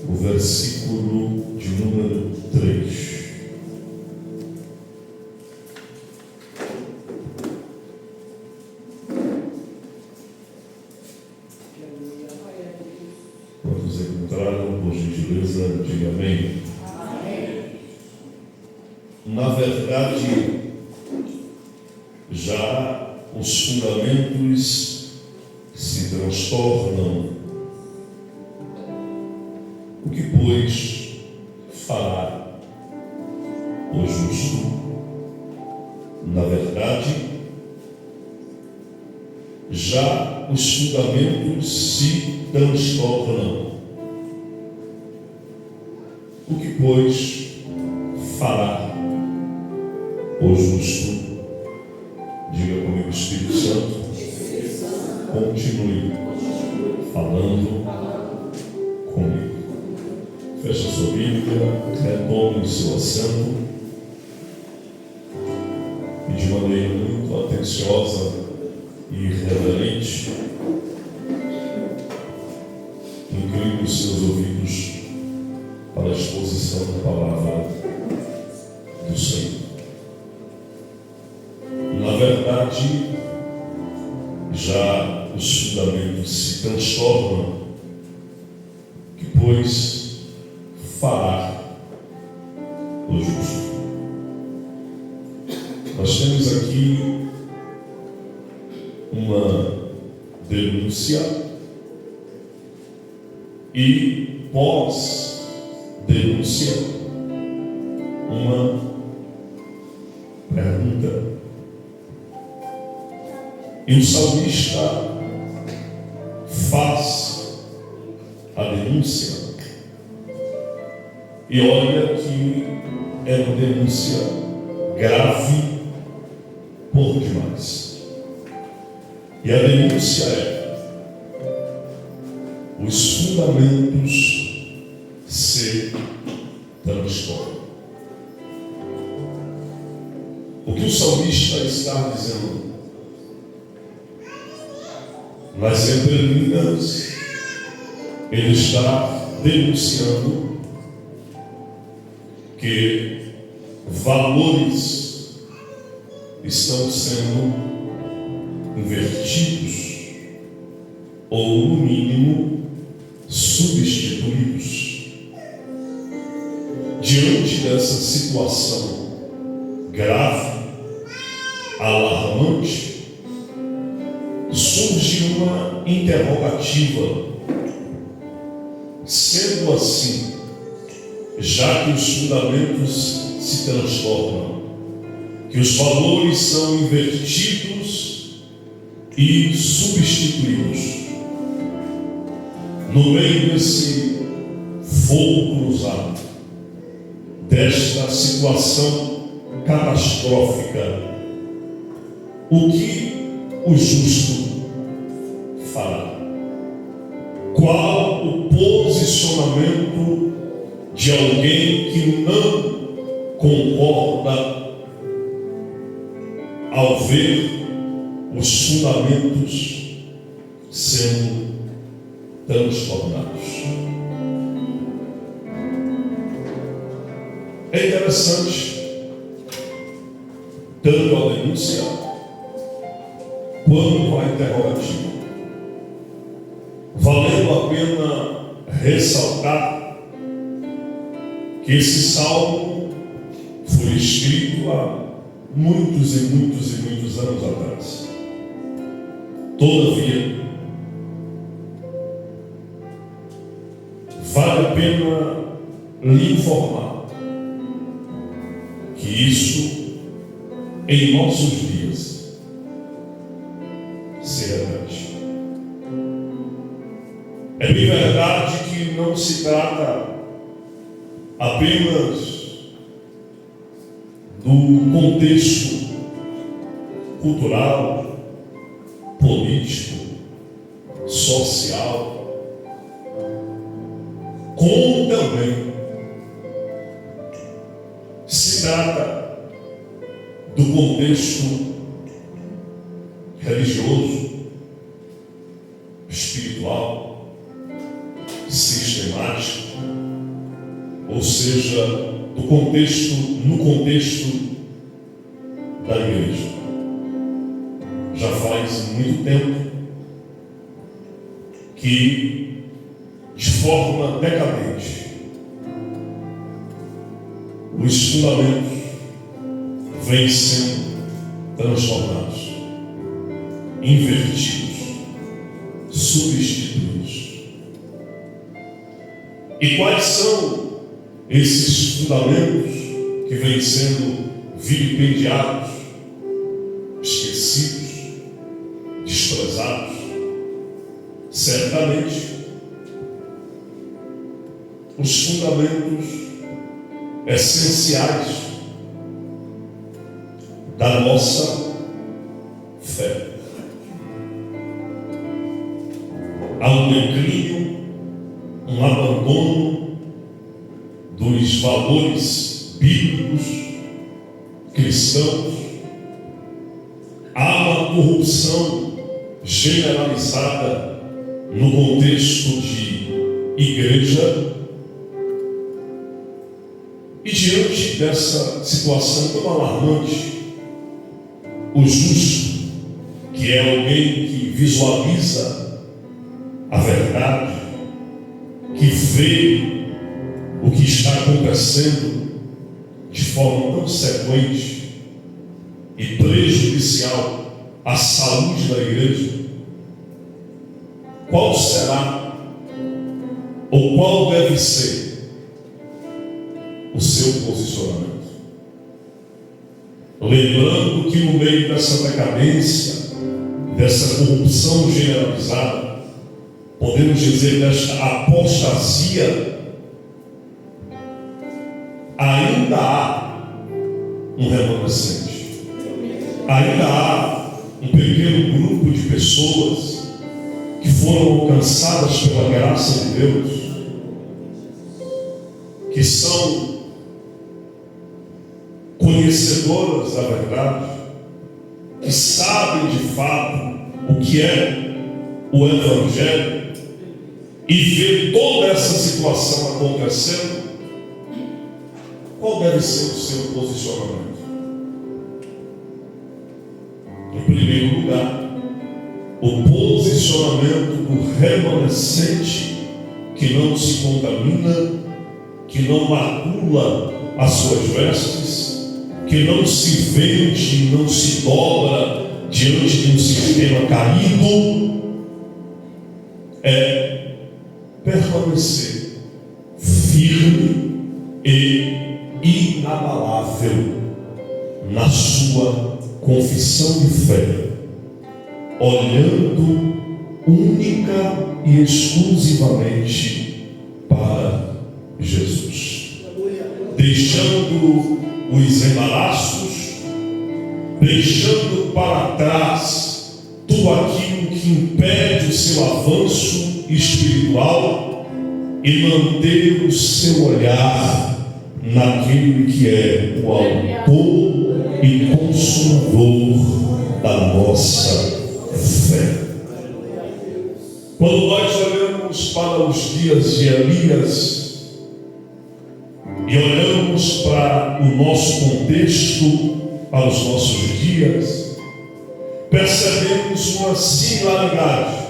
o versículo de número 3. Quantos encontraram, por gentileza, diga amém. Amém. Na verdade, já os fundamentos se transtornam. O que, pois, fará o justo? Na verdade, já os fundamentos se transtornam. O que, pois, fará o justo? Diga comigo, Espírito Santo, continue falando comigo. Feche a sua Bíblia, retome o seu assento e de maneira muito atenciosa e reverente, incline os seus ouvidos para a exposição da palavra do Senhor. Na verdade, já os fundamentos se transtornam, que, pois, fará o justo. Nós temos aqui uma denúncia e pós-denúncia uma pergunta. E o salmista faz a denúncia e olha que é uma denúncia grave por demais. E a denúncia é: os fundamentos se transtornam. O que o salmista está dizendo? Nas entrelinhas, ele está denunciando que valores estão sendo invertidos ou, no mínimo, substituídos. Diante dessa situação grave, alarmante, surge uma interrogativa. Sendo assim, já que os fundamentos se transformam, que os valores são invertidos e substituídos, no meio desse fogo cruzado, desta situação catastrófica, o que o justo fará? Qual o posicionamento de alguém que não concorda ao ver os fundamentos sendo transtornados? É interessante, tanto a denúncia quanto a interrogativa. Valendo a pena ressaltar que esse salmo foi escrito há muitos e muitos e muitos anos atrás. Todavia, vale a pena lhe informar que isso, em nossos dias, se repete. É bem verdade que não se trata apenas do contexto cultural, político, social, como também se trata do contexto religioso, espiritual, sistemático. sistemática, ou seja, no contexto da igreja. Já faz muito tempo que, de forma decadente, os fundamentos vêm sendo transformados, invertidos, substituídos. E quais são esses fundamentos que vêm sendo vilipendiados, esquecidos, desprezados? Certamente, os fundamentos essenciais da nossa fé. Há um declínio, um abandono dos valores bíblicos cristãos. Há uma corrupção generalizada no contexto de igreja. E diante dessa situação tão alarmante, o justo, que é alguém que visualiza a verdade, que vê o que está acontecendo de forma tão sequente e prejudicial à saúde da igreja, qual será ou qual deve ser o seu posicionamento? Lembrando que no meio dessa decadência, dessa corrupção generalizada, podemos dizer desta apostasia, ainda há um remanescente, ainda há um pequeno grupo de pessoas que foram alcançadas pela graça de Deus, que são conhecedoras da verdade, que sabem de fato o que é o Evangelho, e ver toda essa situação acontecendo. Qual deve ser o seu posicionamento? Em primeiro lugar, o posicionamento do remanescente que não se contamina, que não macula as suas vestes, que não se vende, não se dobra diante de um sistema caído, é permanecer firme e inabalável na sua confissão de fé, olhando única e exclusivamente para Jesus, deixando os embaraços, deixando para trás tudo aquilo que impede o seu avanço espiritual e manter o seu olhar naquele que é o autor e consumador da nossa fé. Quando nós olhamos para os dias de Elias e olhamos para o nosso contexto, para os nossos dias, percebemos uma similaridade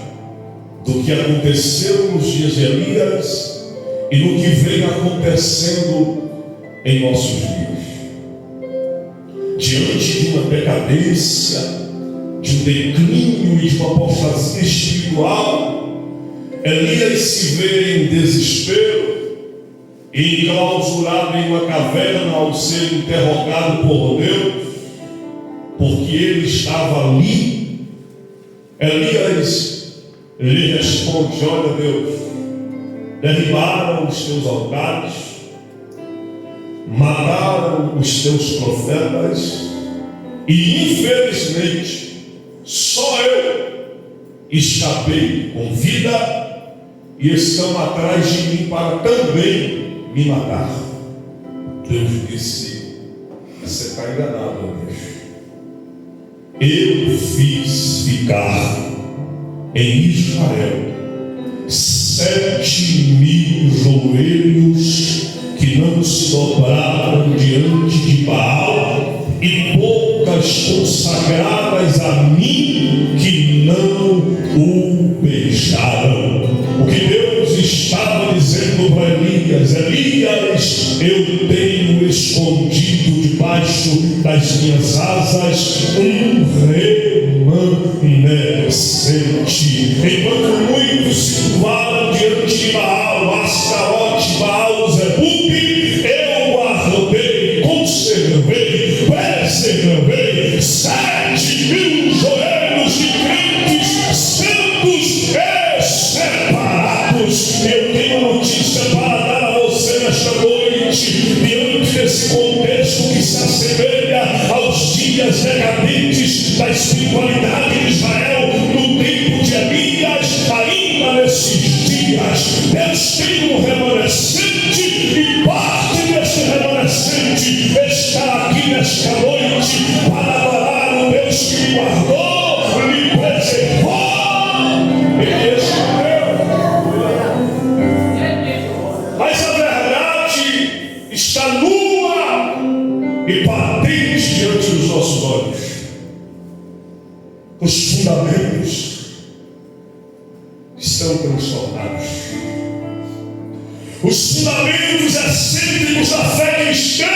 do que aconteceu nos dias de Elias e no que vem acontecendo em nossos dias. Diante de uma decadência, de um declínio e de uma apostasia espiritual, Elias se vê em desespero e enclausurado em uma caverna ao ser interrogado por Deus, porque ele estava ali. Elias lhe responde: olha, Deus, derribaram os teus altares, mataram os teus profetas, e infelizmente só eu escapei com vida, e estão atrás de mim para também me matar. Deus disse: você está enganado, Deus. Eu fiz ficar em Israel 7.000 joelhos que não se dobraram diante de Baal, e bocas consagradas a mim que não o beijaram. O que Deus estava dizendo para Elias: Elias, eu tenho escondido debaixo das minhas asas um remanescente. Enquanto muitos se curvaram diante de Baal, Astarote, Baal, Zebuque, eu guardei, conservei, preservei 7.000 joelhos de crentes santos e separados. Eu tenho uma notícia para dar a você nesta noite, diante desse contexto que se assemelha aos dias decadentes da espiritualidade de Israel no tempo de Elias. Ainda nesses dias, Deus tem um remanescente, e parte desse remanescente está aqui nesta noite para adorar o Deus que me guardou, me preservou e me escolheu. Mas a verdade está nua e patente diante dos nossos olhos. Os fundamentos estão transformados. Os fundamentos excêntricos da fé cristã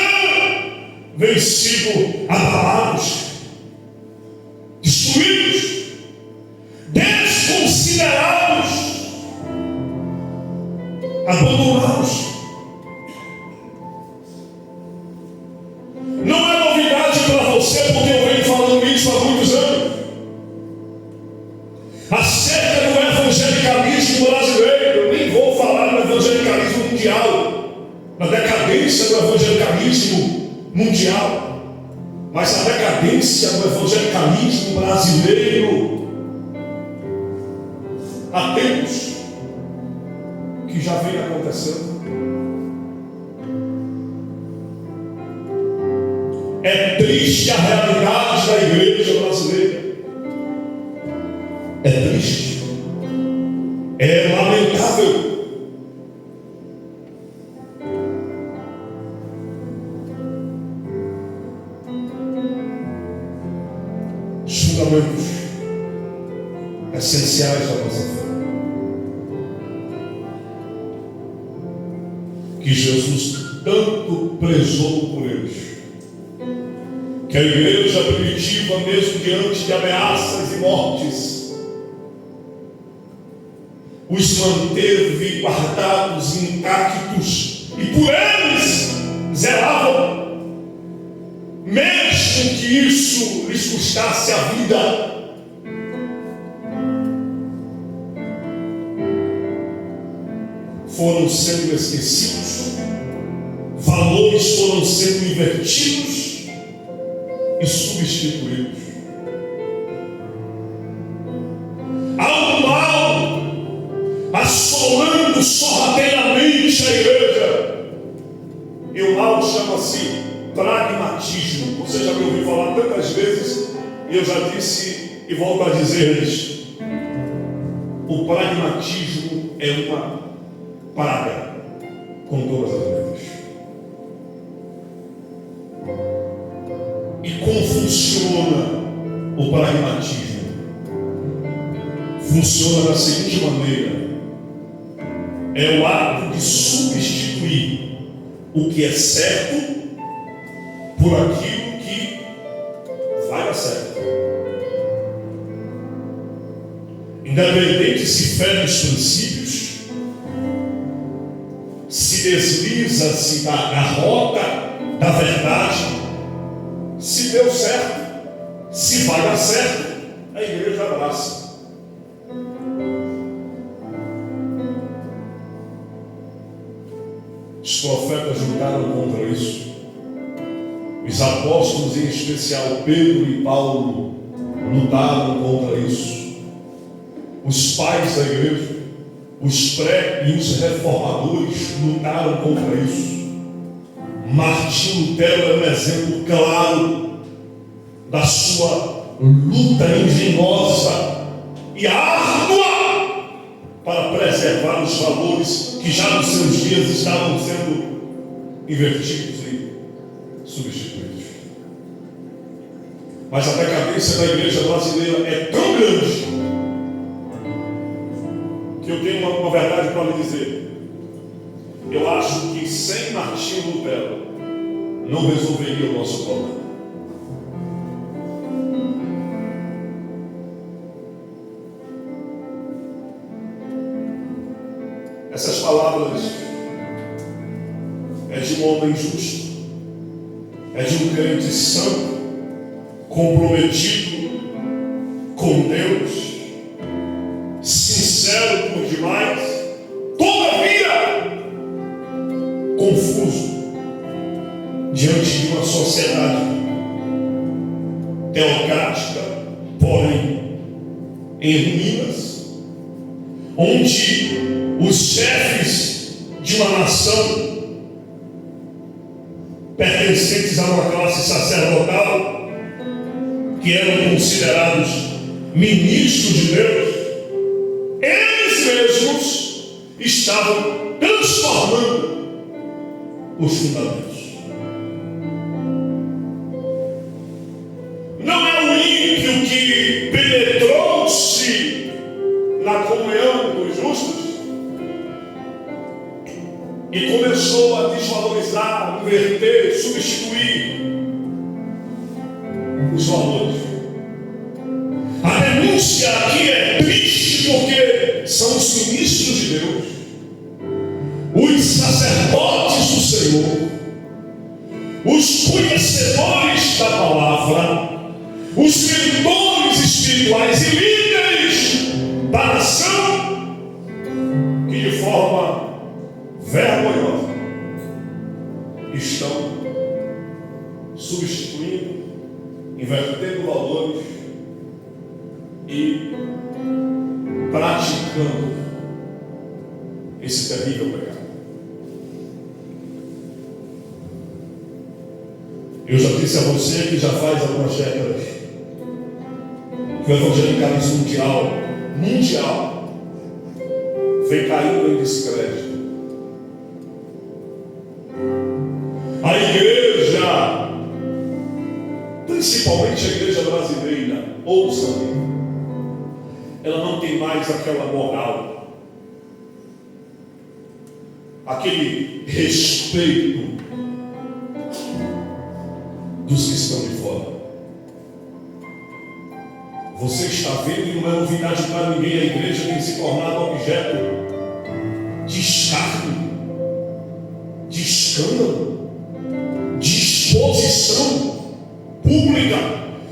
vêm sido abalados, destruídos, desconsiderados, abandonados. Não é novidade para você, porque eu venho falando isso há muitos anos, acerca do evangelicalismo brasileiro. Eu nem vou falar do evangelicalismo mundial, da decadência do evangelicalismo mundial, mas a decadência do evangelicalismo brasileiro há tempos que já vem acontecendo. É triste a realidade da igreja brasileira. É triste, é lamentável. Os fundamentos essenciais da nossa fé, que Jesus tanto prezou por eles, que a igreja primitiva, mesmo diante de ameaças e mortes, os manteve guardados, intactos, e por eles zelavam, mesmo que isso lhes custasse a vida. Foram sendo esquecidos, valores foram sendo invertidos e substituídos. Algo mal assolando sorrateiramente a igreja, e o mal chama-se pragmatismo. Você já me ouviu falar tantas vezes, e eu já disse e volto a dizer-lhes: o pragmatismo é uma praga com todas as letras. E como funciona o pragmatismo? Funciona da seguinte maneira: é o ato de substituir o que é certo por aquilo que vai dar certo. Independente se fere os princípios, se desliza-se da rota da verdade, se deu certo, se vai dar certo, a igreja abraça. Os profetas lutaram contra isso. Os apóstolos, em especial Pedro e Paulo, lutaram contra isso. Os pais da igreja, os pré e os reformadores lutaram contra isso. Martinho Lutero é um exemplo claro da sua luta engenhosa e árdua para preservar os valores que já nos seus dias estavam sendo invertidos e substituídos. Mas a decadência da igreja brasileira é tão grande que eu tenho uma verdade para lhe dizer. Eu acho que sem Martinho Lutero não resolveria o nosso problema. Essas palavras é de um homem justo, é de um crente santo, comprometido com Deus, sincero por demais, todavia confuso diante de uma sociedade teocrática, porém em ruínas, onde os chefes de uma nação pertencentes a uma classe sacerdotal, que eram considerados ministros de Deus, eles mesmos estavam transformando os fundamentos. Não é o ímpio que penetrou-se na comunhão dos justos e começou a desvalorizar, inverter, substituir os valores. A denúncia aqui é triste porque são os ministros de Deus, os sacerdotes do Senhor, os conhecedores da palavra, os mentores espirituais e líderes da nação que de forma vergonhosa estão substituindo, invertendo valores e praticando esse terrível pecado. Eu já disse a você que já faz algumas décadas que o evangelicalismo mundial vem caindo em descrédito. A igreja, principalmente a igreja brasileira, ouça-me, ela não tem mais aquela moral, aquele respeito dos que estão de fora. Você está vendo, e não é novidade para ninguém, a igreja tem se tornado objeto de escárnio, de escândalo, de exposição pública.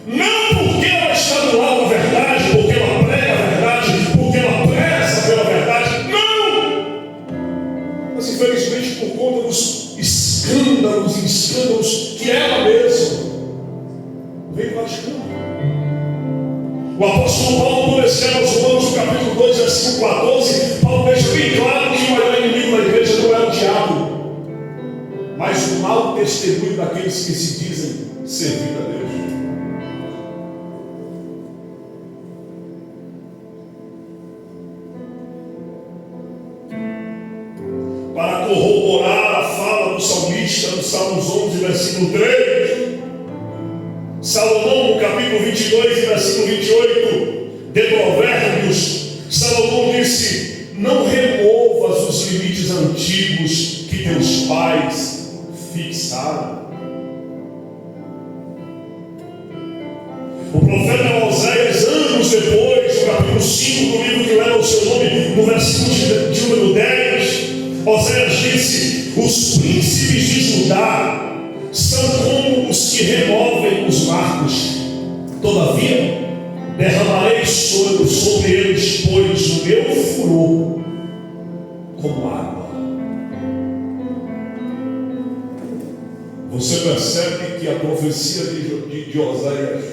Não porque ela está do lado da verdade, porque ela prega a verdade, porque ela preza pela verdade. Não! Mas infelizmente por conta dos escândalos que ela mesma vem praticando. O apóstolo Paulo, por exemplo, aos Romanos, no capítulo 2, versículo 14, Paulo deixa bem claro que o maior inimigo da igreja não é o diabo, mas o mau testemunho daqueles que se dizem servir a Deus. Para corroborar a fala do salmista, no Salmos 11, versículo 3, Salomão, no capítulo 22, versículo 28 de Provérbios, Salomão disse: não removas os limites antigos que teus pais fixaram. O profeta Oséias, anos depois, no capítulo 5 do livro que leva o seu nome, no versículo de número 10, Oséias disse: os príncipes de Judá são como os que removem os marcos, todavia derramarei sobre eles, pois o meu furor como água. Você percebe que a profecia de Oséias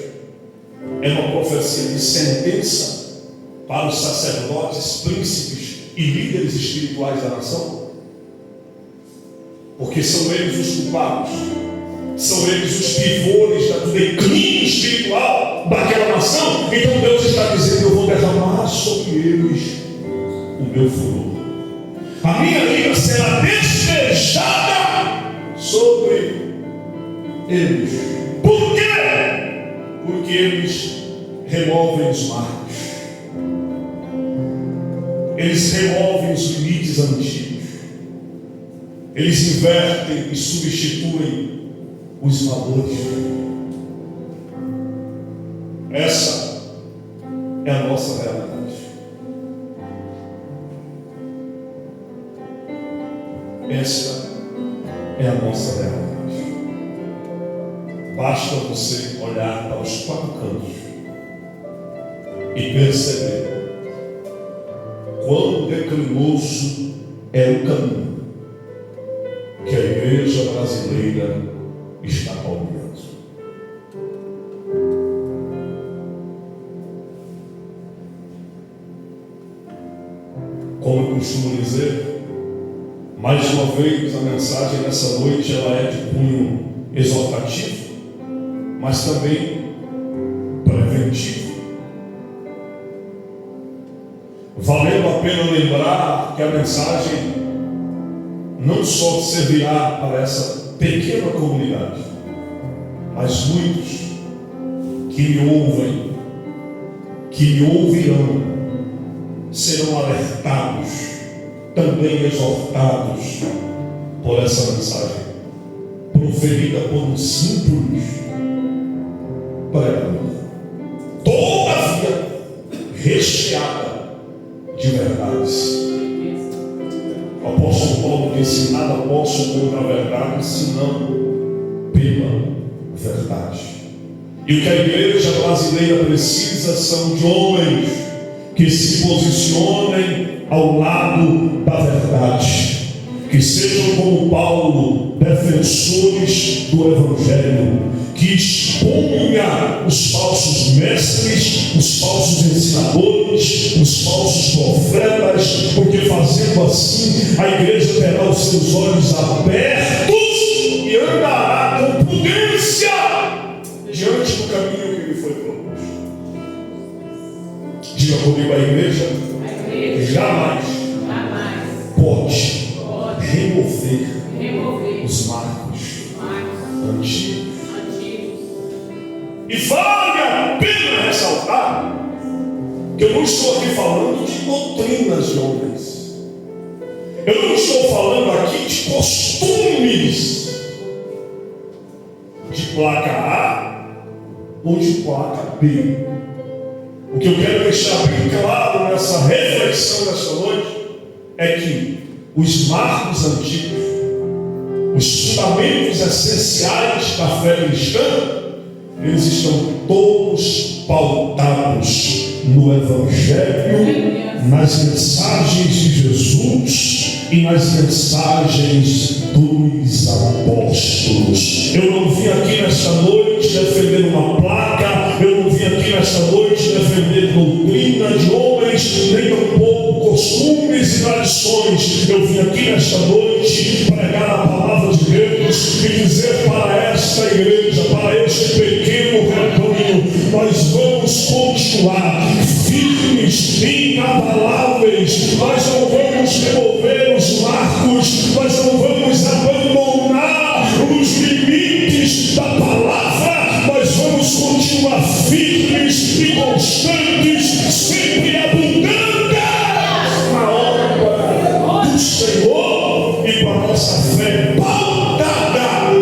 é uma profecia de sentença para os sacerdotes, príncipes e líderes espirituais da nação? Porque são eles os culpados, são eles os pivôs do declínio espiritual daquela nação. Então Deus está dizendo: eu vou derramar sobre eles o meu furor. A minha ira será despejada sobre eles. Por quê? Porque eles removem os marcos. Eles removem os limites antigos. Eles invertem e substituem os valores. Essa é a nossa realidade. Essa é a nossa realidade. Basta você olhar para os quatro cantos e perceber quão declinoso é o caminho que a igreja brasileira está palmeando. Como eu costumo dizer, mais uma vez a mensagem dessa noite ela é de cunho exortativo, mas também preventivo. Valendo a pena lembrar que a mensagem não só servirá para essa pequena comunidade, mas muitos que me ouvem, que me ouvirão, serão alertados, também exortados por essa mensagem, proferida por um simples pregador, todavia recheada de verdades. O apóstolo Paulo disse: nada posso contra a verdade, senão pela verdade. E o que a igreja brasileira precisa são de homens que se posicionem ao lado da verdade, que sejam como Paulo, defensores do Evangelho, que exponha os falsos mestres, os falsos ensinadores, os falsos profetas, porque fazendo assim a igreja terá os seus olhos abertos e andará com prudência diante do caminho que lhe foi proposto. Diga comigo: a igreja jamais pode remover os marcos antigos. E vale a pena ressaltar que eu não estou aqui falando de doutrinas de homens. Eu não estou falando aqui de costumes de placa A ou de placa B. O que eu quero deixar bem claro nessa reflexão desta noite é que os marcos antigos, os fundamentos essenciais da fé cristã, eles estão todos pautados no Evangelho, nas mensagens de Jesus e nas mensagens dos apóstolos. Eu não vim aqui nesta noite defender uma placa, eu não vim aqui nesta noite defender doutrina de homens, nem tampouco costumes e tradições. Eu vim aqui nesta noite pregar a palavra de Deus e dizer para esta igreja, para este pequeno rebanho: nós vamos continuar firmes, inabaláveis, nós não vamos remover os marcos, nós não vamos abandonar os limites da palavra, nós vamos continuar firmes e constantes, sempre abundantes na obra do Senhor e com a nossa fé pautada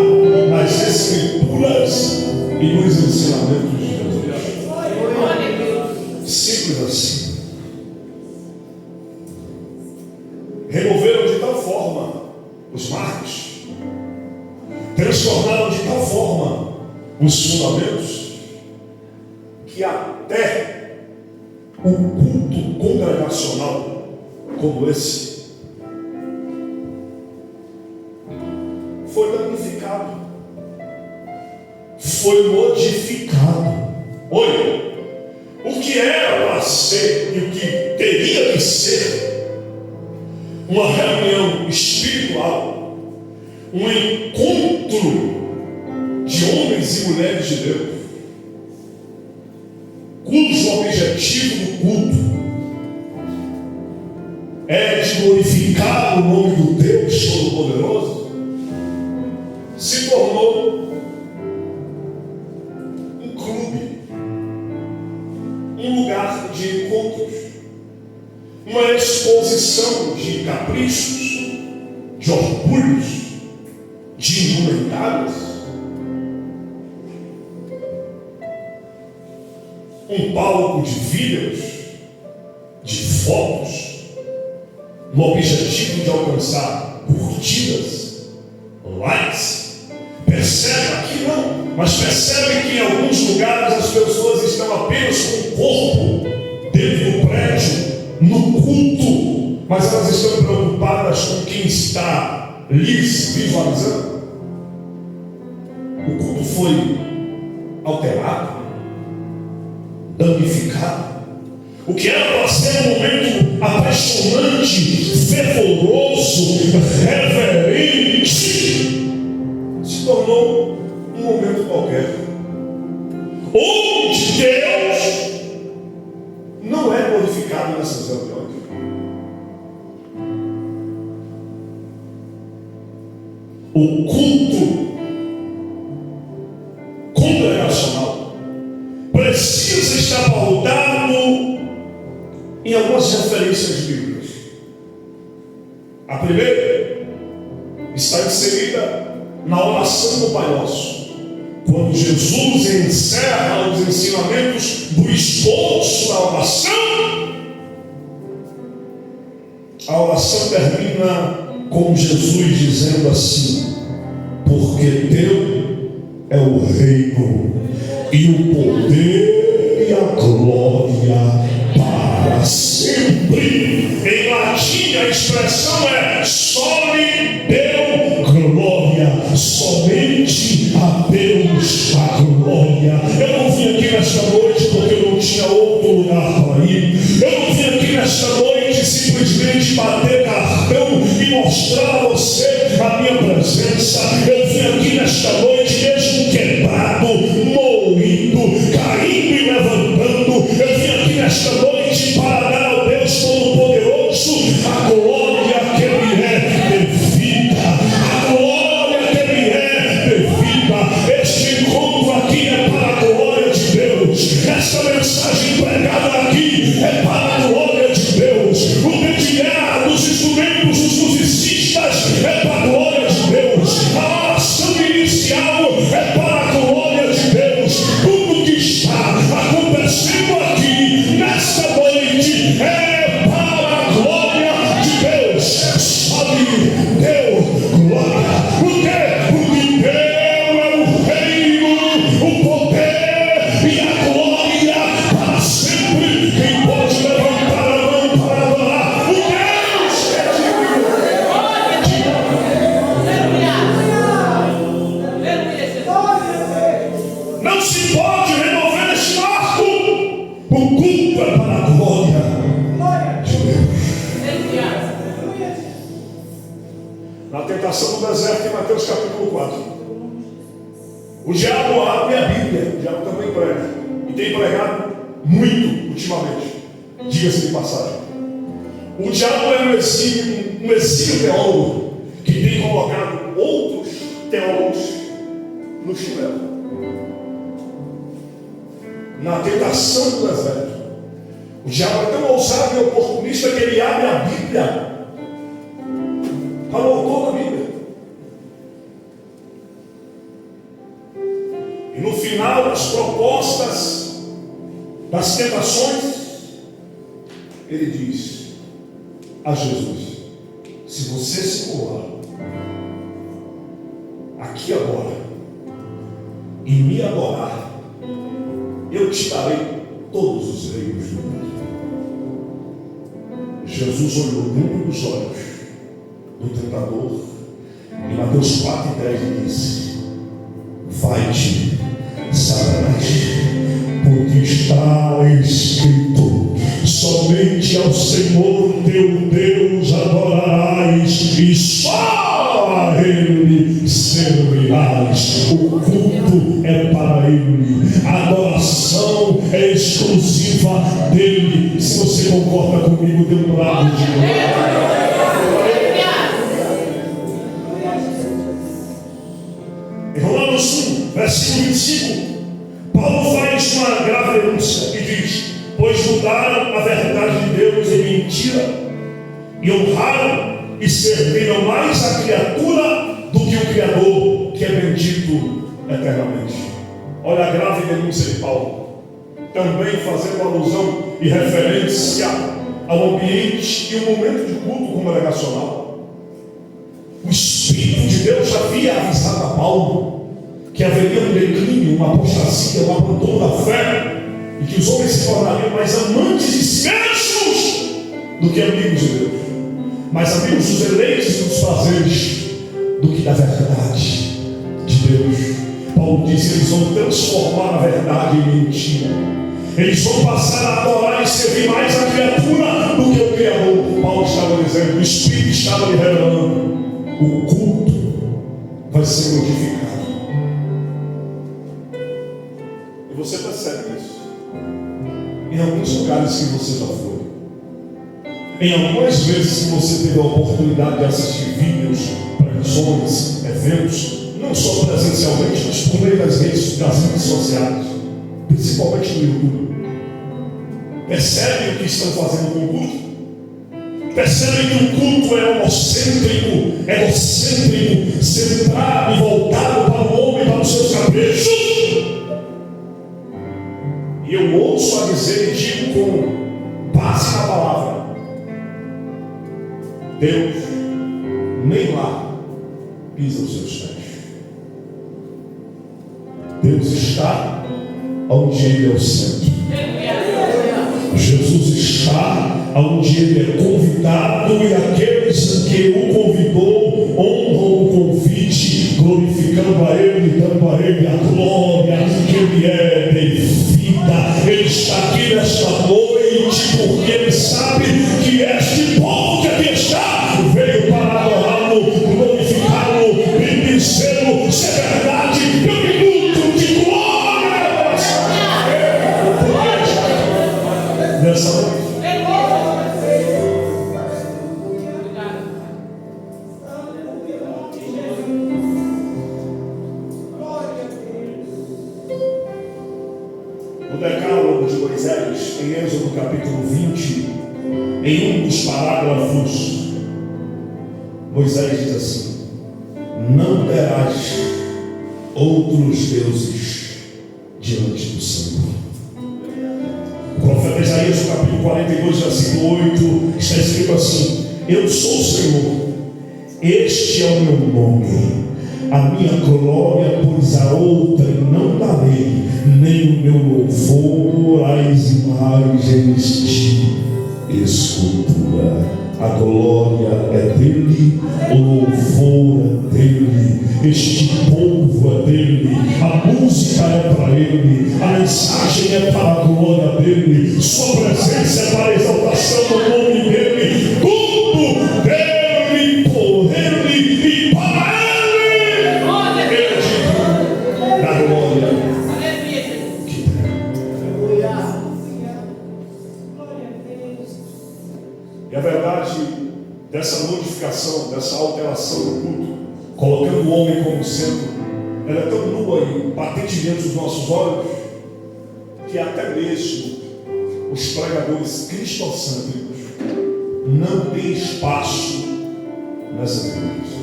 nas Escrituras e nos ensinamentos de Jesus. Simples assim. Removeram de tal forma os marcos, transformaram de tal forma os fundamentos, que até o culto congregacional como esse foi danificado, foi modificado. Olha, o que era para ser e o que teria que ser uma reunião espiritual, um encontro de homens e mulheres de Deus, cujo objetivo do culto é de glorificar o nome do Deus Todo-Poderoso, se tornou um clube, um lugar de encontros, uma exposição de caprichos, de orgulhos, de indumentários, um palco de vídeos, de fotos, no objetivo de alcançar curtidas, likes. Percebe aqui não, mas percebe que em alguns lugares as pessoas estão apenas com o corpo dentro do prédio, no culto, mas elas estão preocupadas com quem está lhes visualizando. O culto foi alterado, danificado. O que era para ser um momento apaixonante, fervoroso, reverente, se tornou um momento qualquer, onde Deus não é glorificado nessas reuniões. O culto congregacional precisa estar pautado em algumas referências bíblicas. A primeira está inserida na oração do Pai Nosso, quando Jesus encerra os ensinamentos do esboço da oração. A oração termina com Jesus dizendo assim: porque teu é o reino e o poder e a glória para sempre. Em latim a expressão é: só lhe deu glória, somente a Deus a glória. Eu não vim aqui nesta noite porque eu não tinha outro lugar para ir. Eu não vim aqui nesta noite simplesmente bater cartão e mostrar a você a minha presença. Eu vim aqui nesta noite mesmo quebrado, moído, caindo e levantando. Eu vim aqui nesta noite para dar ao Deus Todo-Poderoso a glória que Ele é devida. A glória que Ele é devida. Este encontro aqui é para a glória de Deus. Esta mensagem pregada aqui é para a glória de Deus. O dedilhar dos instrumentos dos musicistas é para a glória de Deus. A oração inicial é para a glória de Deus. Tudo que está acontecendo aqui nesta noite é para a glória de Deus. Sabe, Deus, glória. Por quê? Porque Deus é o reino, o poder e a glória para sempre. Quem pode levantar a mão para adorar o Deus que é digno. Não se pode remover este marco. O culto é para a glória de Deus. Na tentação do deserto, em Mateus capítulo 4, o diabo abre a Bíblia. O diabo também prega, e tem pregado muito ultimamente, diga-se de passagem. O diabo é um exímio teólogo que tem colocado outros teólogos no chinelo. Na tentação do deserto, o diabo é tão ousado e oportunista que ele abre a Bíblia para o autor da Bíblia. E no final das propostas, das tentações, ele diz a Jesus: se você se curvar aqui agora e me adorar, eu te darei todos os reinos do mundo. Jesus olhou dentro dos olhos do tentador, em Mateus 4:10 ele disse: vai-te, Satanás, porque está escrito: somente ao Senhor teu Deus adorarás e só a Ele servirás. O culto é para Ele, a adoração é exclusiva dele. Se você concorda comigo, dê um brado de glória. versículo 25, Paulo faz uma grave denúncia e diz: pois mudaram a verdade de Deus em mentira, e honraram e serviram mais a criatura do que o Criador, que é bendito eternamente. Olha a grave denúncia de Paulo, também fazendo alusão e referência ao ambiente e o momento de culto congregacional. O Espírito de Deus já havia avisado a Paulo que haveria um declínio, uma apostasia, um abandono da fé, e que os homens se tornariam mais amantes de si mesmos do que amigos de Deus, mais amigos dos eleitos e dos prazeres do que da verdade de Deus. Paulo diz que eles vão transformar a verdade em mentira. Eles vão passar a adorar e servir mais a criatura do que o Criador. Paulo estava dizendo, o Espírito estava lhe revelando, o culto vai ser modificado. E você percebe isso em alguns lugares que você já foi, em algumas vezes que você teve a oportunidade de assistir vídeos, pregações, eventos, não só presencialmente, mas por meio das redes sociais, principalmente no YouTube. Percebem o que estão fazendo com o culto? Percebem que o culto é homocêntrico, egocêntrico, centrado e voltado para o homem, para os seus caprichos? E eu ouço a dizer e digo com base na palavra: Deus nem lá pisa os seus pés. Deus está onde Ele é o centro. Jesus está onde Ele é convidado, e aqueles que o convidou honram o convite, glorificando a Ele, dando a Ele a glória que Ele é devida. Ele está aqui nesta noite porque Ele sabe que este povo que aqui está veio para adorá-lo, glorificá-lo, bendizê-lo, ser verdade, eu minuto de glória nessa noite. O decálogo de Moisés, em Êxodo capítulo 20, em um dos parágrafos, Moisés diz assim: não terás outros deuses diante do Senhor. O profeta Isaías, no capítulo 42, versículo 8, está escrito assim: eu sou o Senhor, este é o meu nome, a minha glória, pois a outra não darei, nem o meu louvor às imagens de escultura. A glória é dele, o louvor é dele, este povo é dele, a música é para ele, a mensagem é para a glória dele, sua presença é para a exaltação do nome dele, tudo dele, por ele e para ele. Ele da glória que tem. E a verdade dessa modificação, dessa alteração do culto, colocando o homem como centro, ela é tão nua e patente diante dos nossos olhos, que até mesmo os pregadores cristocêntricos não têm espaço nessa igreja.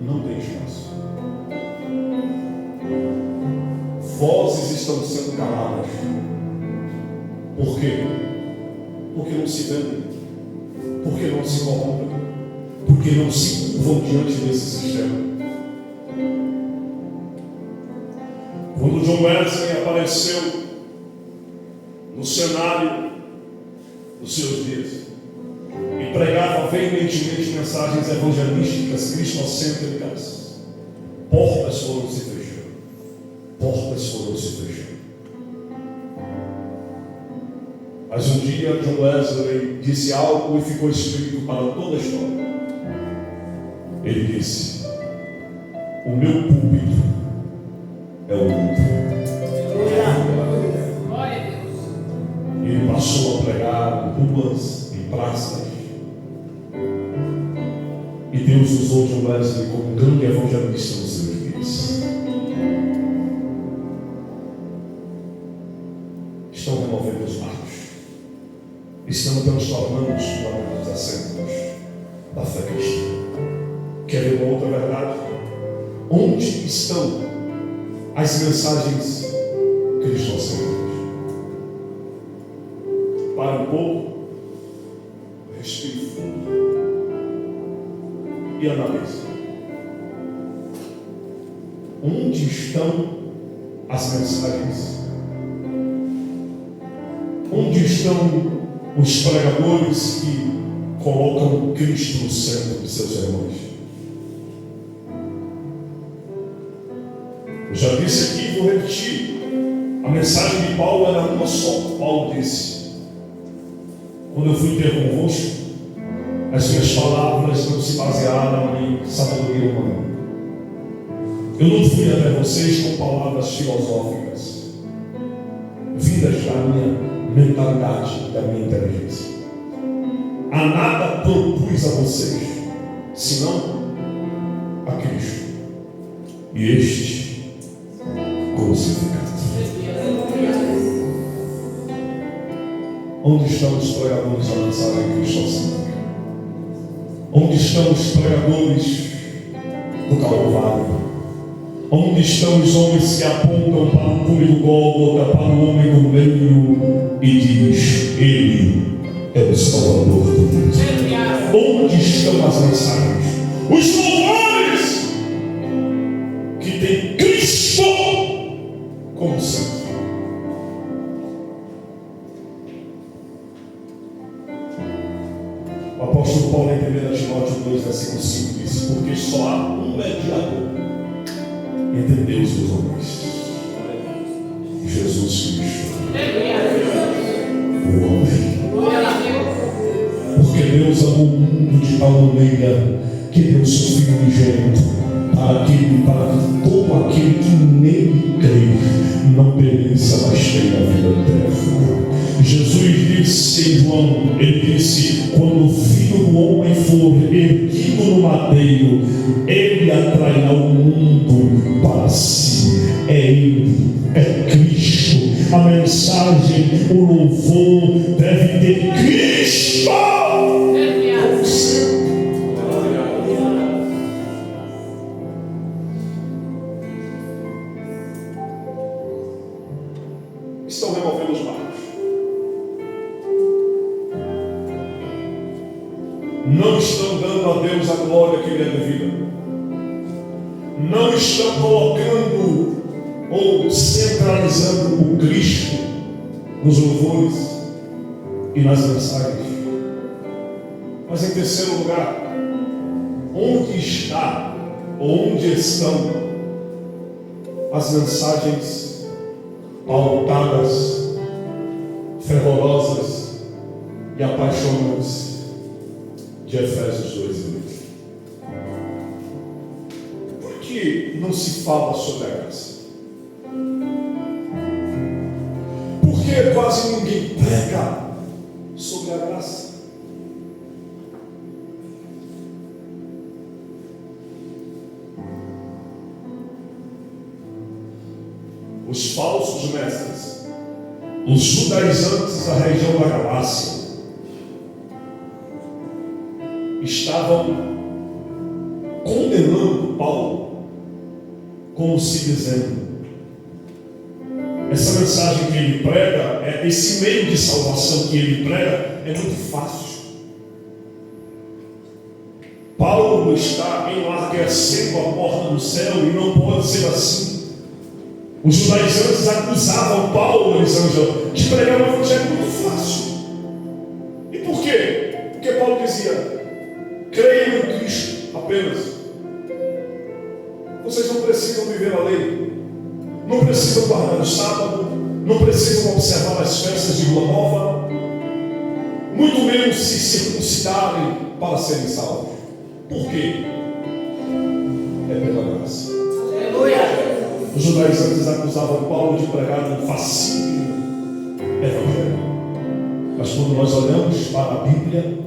Não tem espaço. Vozes estão sendo caladas. Por quê? Porque não se vendem, porque não se corrompem, porque não se curvam diante desse sistema. Quando John Wesley apareceu no cenário dos seus dias e pregava veementemente mensagens evangelísticas cristocêntricas, portas foram se fechando, portas foram se fechando. Mas um dia John Wesley disse algo e ficou escrito para toda a história. Ele disse: o meu púlpito é o mundo. Ele passou a pregar em ruas, em praças, E Deus usou John Wesley como um grande evangelista nos seus dias. Estão removendo os marcos. Estão nos tornando os assentos da fé cristã. Quer ver uma outra verdade? Onde estão as mensagens cristocêntricas? Para um pouco, respire fundo e analise. Onde estão as mensagens? Onde estão os pregadores que colocam Cristo no centro de seus sermões? Eu já disse aqui e vou repetir. A mensagem de Paulo era uma só. Paulo disse: quando eu fui ter convosco, as minhas palavras não se basearam em sabedoria humana. Eu não fui até vocês com palavras filosóficas, vindas da minha mentalidade, da minha inteligência. A nada propus a vocês, senão a Cristo. E este crucificado. Onde estão os pregadores da mensagem cristocêntrica? Onde estão os pregadores do Calvário? Onde estão os homens que apontam para o cume do Gólgota, para o homem do meio e diz: Ele é o Salvador do mundo? Onde estão as mensagens? Os louvores que tem Cristo como centro. O apóstolo Paulo em 1 Timóteo 2, versículo 5 disse: porque só há um mediador entre Deus e os homens, Jesus Cristo, o homem. Porque Deus amou o mundo de tal maneira que deu seu Filho unigênito, para que todo aquele que nele crê não pereça, mas tenha a vida eterna. Jesus disse em João, ele disse: quando o Filho do Homem for erguido no madeiro, ele atrairá o mundo para si. É ele, é Cristo. A mensagem, o louvor deve ter Cristo como centro. Estão removendo os marcos. Não estão dando a Deus a glória que lhe é devida. Não estão colocando ou centralizando o Cristo nos louvores e nas mensagens. Mas em terceiro lugar, onde está ou onde estão as mensagens pautadas, fervorosas e apaixonantes de Efésios 2 e 8? Por que não se fala sobre a graça? Por que quase ninguém prega sobre a graça? Os falsos mestres, os judaizantes da região da Galácia, estavam condenando Paulo, como se dizendo: essa mensagem que ele prega, esse meio de salvação que ele prega, é muito fácil. Paulo está enlarguecendo a porta do céu e não pode ser assim. Os judaizantes acusavam Paulo, Elisângela, de pregar um evangelho muito fácil. E por quê? Porque Paulo dizia: creiam em Cristo apenas. Vocês não precisam viver a lei, não precisam guardar o sábado, não precisam observar as festas de lua nova, muito menos se circuncidarem para serem salvos. Por quê? É pela graça. Os judaizantes acusavam Paulo de pregar um fascínio evangelho. Mas quando nós olhamos para a Bíblia,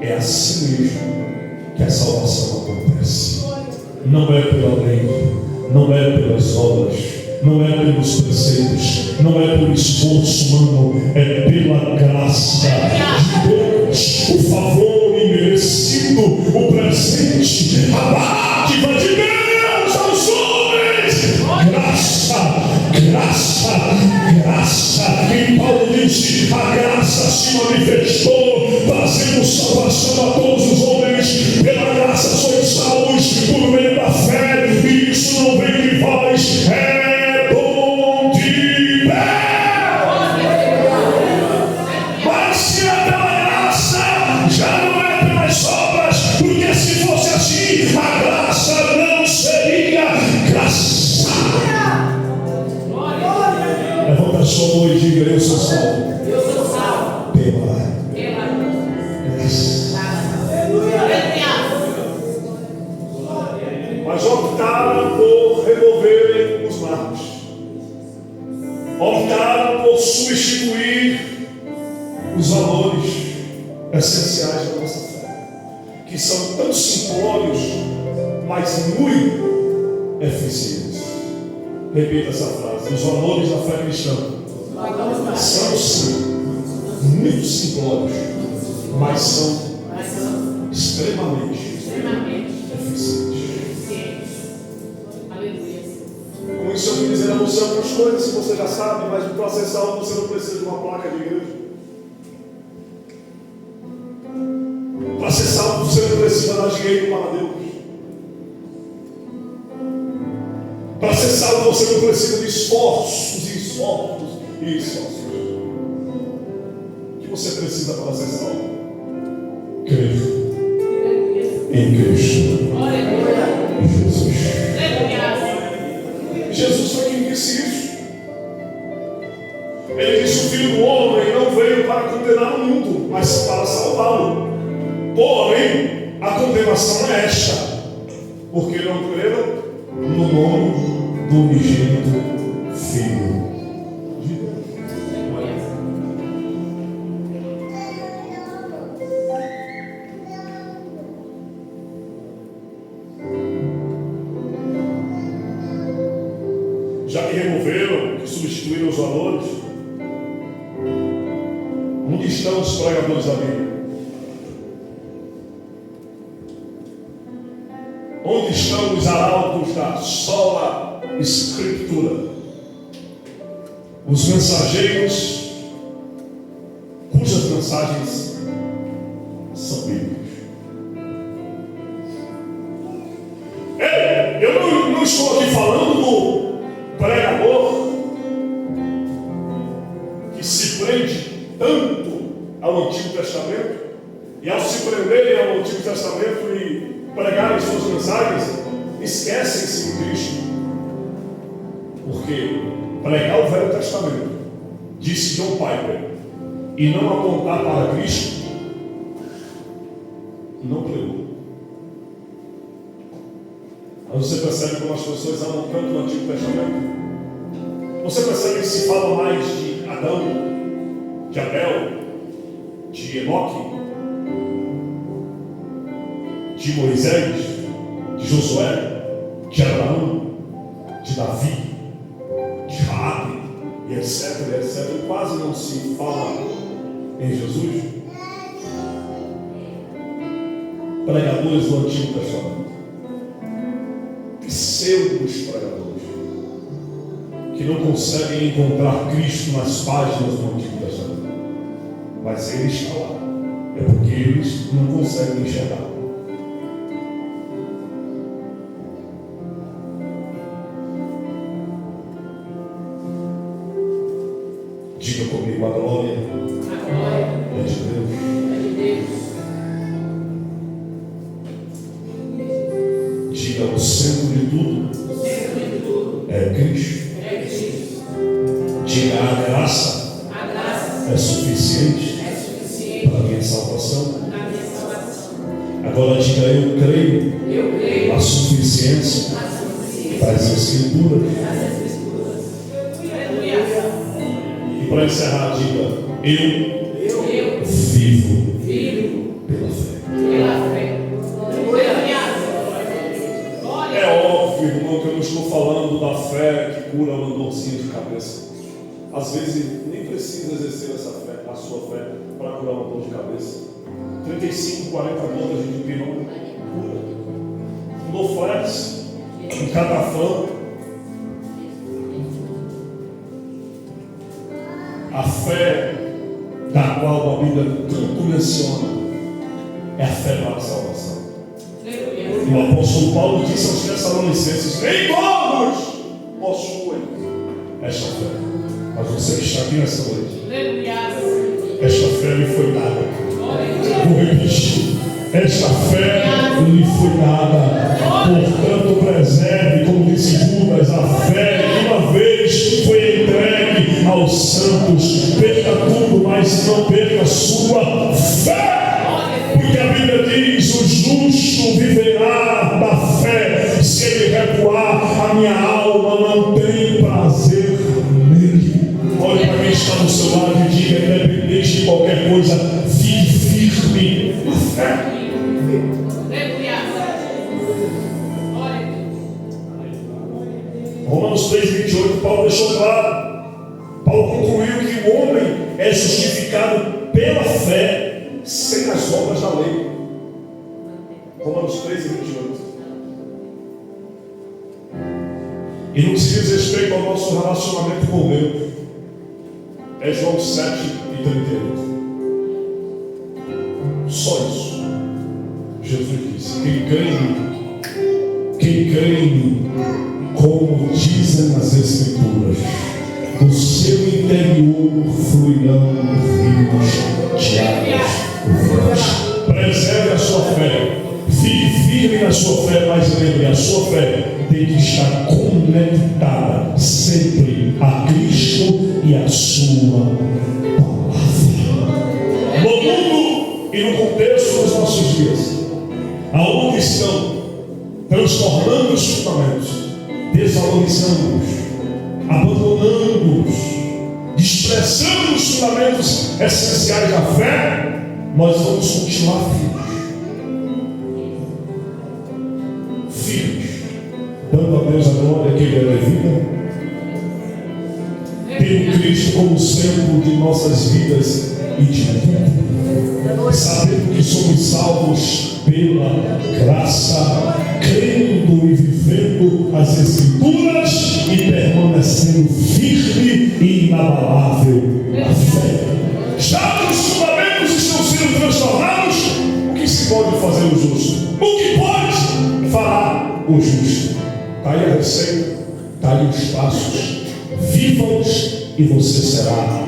é assim mesmo que a salvação acontece. Não é pela lei, não é pelas obras, não é pelos preceitos, não é pelo esforço humano, é pela graça de Deus, o favor imerecido, o presente, a dádiva de Deus aos homens. Graça. E Paulo disse: a graça se manifestou, trazendo salvação a todos os homens. Pela graça sois salvos por meio da fé, e isso não vem de vós, é dom de Deus. Mas se é pela graça, já não é pelas obras, porque se fosse assim, a graça não seria graça. Levanta a sua mão e diga: eu sou salvo. Eu sou salvo. Pela graça. Mas optaram por removerem os marcos. Optaram por substituir os valores essenciais da nossa fé, que são tão simplórios, mas muito eficientes. Repita essa frase: os valores da fé cristã são sim muito simplórios, mas são extremamente eficientes. Com isso eu vim dizer a você outras coisas que você já sabe, mas para ser salvo você não precisa de uma placa de igreja. Para ser salvo você não precisa dar dinheiro para Deus. Para ser salvo você não precisa de esforços. O que você precisa para ser salvo? Crer em Cristo Jesus. Jesus foi quem disse isso. Ele disse: o Filho do Homem não veio para condenar o mundo, mas para salvá-lo. Porém, a condenação é esta, porque não creram no nome do unigênito Filho de Deus. Já que removeram, que substituíram os valores, onde estão os pregadores da Bíblia? Onde estão os arautos da sola Escritura? Os mensageiros cujas mensagens são bíblicas. Eu não estou aqui falando do pregador que se prende tanto ao Antigo Testamento, e ao se prenderem ao Antigo Testamento e pregarem suas mensagens, esquecem-se de Cristo. Porque pregar o Velho Testamento, disse John Piper, e não apontar para Cristo, não pregou. Mas você percebe como as pessoas amam tanto o Antigo Testamento? Você percebe que se fala mais de Adão, de Abel, de Enoque, de Moisés, de Josué, de Abraão, de Davi, de Raabe, e etc. Quase não se fala em Jesus. Pregadores do Antigo Testamento, pseudos pregadores, que não conseguem encontrar Cristo nas páginas do Antigo Testamento, mas Ele está lá. É porque eles não conseguem enxergar. Diga comigo: a glória é de Deus. Diga: o centro de tudo é Cristo. Diga: a graça é suficiente para a minha salvação. Agora diga: eu creio na suficiência das Escrituras. Para encerrar, diga: eu vivo pela fé. Irmão, que eu não estou falando da fé que cura uma dorzinha de cabeça. Às vezes nem precisa exercer essa fé, a sua fé, para curar uma dor de cabeça. 35, 40 gotas de pirão cura. Doflex, um catafã. A fé da qual a Bíblia tanto menciona é a fé para a salvação. E o apóstolo Paulo disse aos Tessalonicenses: nem todos possuem esta fé. Mas você que está aqui nessa noite, esta fé lhe foi dada. Vou repetir: esta fé lhe foi dada. Portanto, preserve, como disse Judas, a fé que uma vez foi entregue aos santos. Perca tudo, mas não perca a sua fé. Porque a Bíblia diz: o justo viverá da fé. Se ele recuar, a minha alma não tem prazer nele. Olhe para quem está do seu lado e diga: independente de qualquer coisa, fique firme na fé. Romanos 3,28, Paulo deixou claro. Paulo concluiu que o homem é justificado pela fé, sem as obras da lei. Romanos 3,28. E no que se diz respeito ao nosso relacionamento com Deus, é João 7,38. Só isso. Jesus disse: quem crê em mim, como dizem as Escrituras, do seu interior fluirão rios de águas. Preserve a sua fé, fique firme na sua fé, mas lembre, a sua fé tem que estar conectada sempre a Cristo e a sua palavra. No mundo e no contexto dos nossos dias, aonde estão transformando os fundamentos, desvalorizando-os, abandonando-os, desprezando os fundamentos essenciais da fé, nós vamos continuar firmes, dando a Deus a glória que Ele é devida, tendo Cristo como centro de nossas vidas e de tudo, sabendo que somos salvos pela graça, crendo e vivendo as Escrituras e permanecendo firme e inabalável na fé. Já os fundamentos estão sendo transformados. O que se pode fazer o justo? O que pode fará o justo? Está aí a receita, está aí os passos. Viva-os e você será